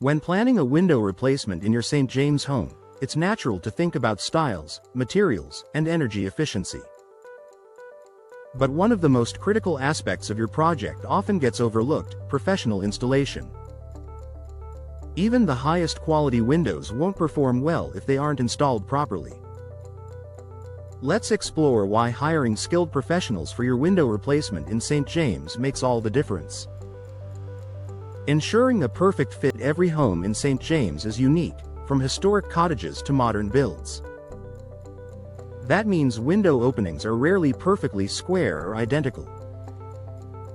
When planning a window replacement in your St. James home, it's natural to think about styles, materials, and energy efficiency. But one of the most critical aspects of your project often gets overlooked: professional installation. Even the highest quality windows won't perform well if they aren't installed properly. Let's explore why hiring skilled professionals for your window replacement in St. James makes all the difference. Ensuring a perfect fit. Every home in St. James is unique, from historic cottages to modern builds. That means window openings are rarely perfectly square or identical.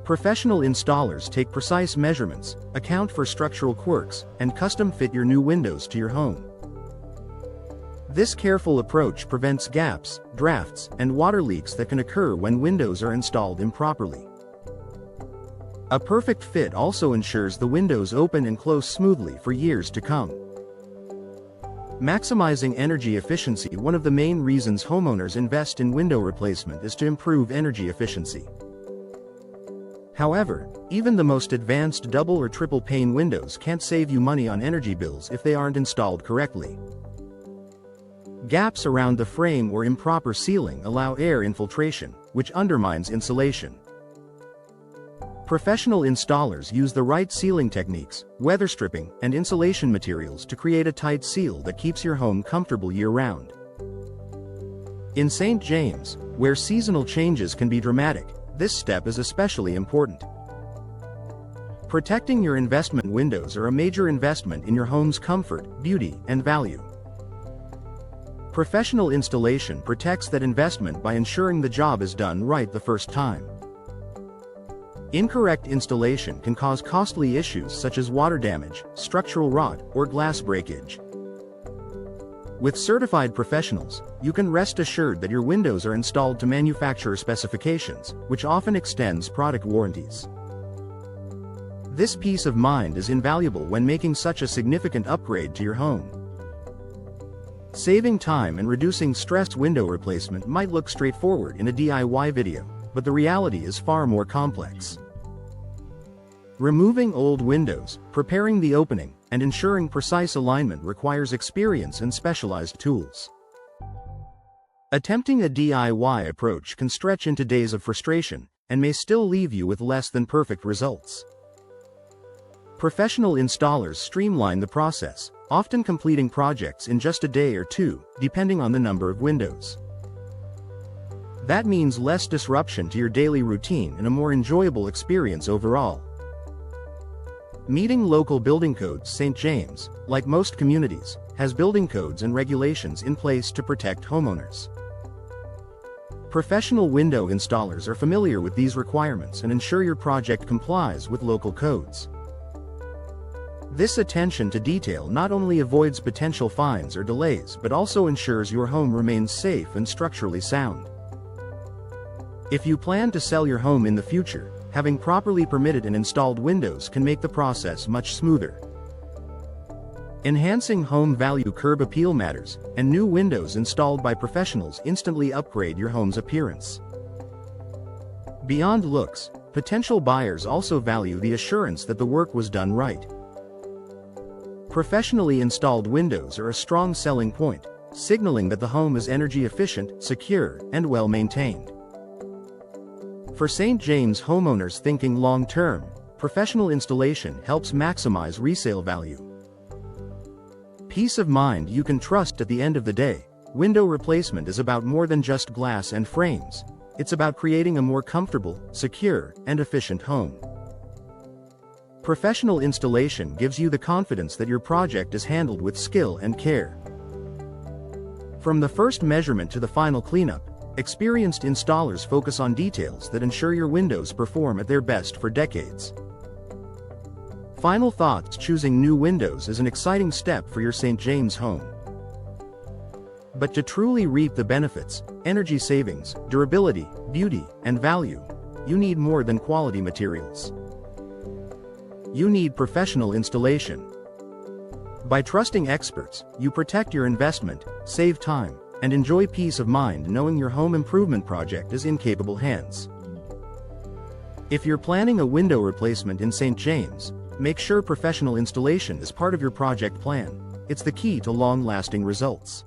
Professional installers take precise measurements, account for structural quirks, and custom fit your new windows to your home. This careful approach prevents gaps, drafts, and water leaks that can occur when windows are installed improperly. A perfect fit also ensures the windows open and close smoothly for years to come. Maximizing energy efficiency. One of the main reasons homeowners invest in window replacement is to improve energy efficiency. However, even the most advanced double or triple pane windows can't save you money on energy bills if they aren't installed correctly. Gaps around the frame or improper sealing allow air infiltration, which undermines insulation. Professional installers use the right sealing techniques, weather stripping, and insulation materials to create a tight seal that keeps your home comfortable year-round. In St. James, where seasonal changes can be dramatic, this step is especially important. Protecting your investment windows are a major investment in your home's comfort, beauty, and value. Professional installation protects that investment by ensuring the job is done right the first time. Incorrect installation can cause costly issues such as water damage, structural rot, or glass breakage. With certified professionals, you can rest assured that your windows are installed to manufacturer specifications, which often extends product warranties. This peace of mind is invaluable when making such a significant upgrade to your home. Saving time and reducing stress. Window replacement might look straightforward in a DIY video, but the reality is far more complex. Removing old windows, preparing the opening, and ensuring precise alignment requires experience and specialized tools. Attempting a DIY approach can stretch into days of frustration, and may still leave you with less than perfect results. Professional installers streamline the process, often completing projects in just a day or two, depending on the number of windows. That means less disruption to your daily routine and a more enjoyable experience overall. Meeting local building codes. St. James, like most communities, has building codes and regulations in place to protect homeowners. Professional window installers are familiar with these requirements and ensure your project complies with local codes. This attention to detail not only avoids potential fines or delays but also ensures your home remains safe and structurally sound. If you plan to sell your home in the future, having properly permitted and installed windows can make the process much smoother. Enhancing home value. Curb appeal matters, and new windows installed by professionals instantly upgrade your home's appearance. Beyond looks, potential buyers also value the assurance that the work was done right. Professionally installed windows are a strong selling point, signaling that the home is energy efficient, secure, and well maintained. For St. James homeowners thinking long-term, professional installation helps maximize resale value. Peace of mind you can trust. At the end of the day, window replacement is about more than just glass and frames. It's about creating a more comfortable, secure, and efficient home. Professional installation gives you the confidence that your project is handled with skill and care. From the first measurement to the final cleanup, experienced installers focus on details that ensure your windows perform at their best for decades. Final thoughts. Choosing new windows is an exciting step for your St. James home. But to truly reap the benefits, energy savings, durability, beauty, and value, you need more than quality materials. You need professional installation. By trusting experts, you protect your investment, save time, and enjoy peace of mind knowing your home improvement project is in capable hands. If you're planning a window replacement in St. James, Make sure professional installation is part of your project plan. It's the key to long-lasting results.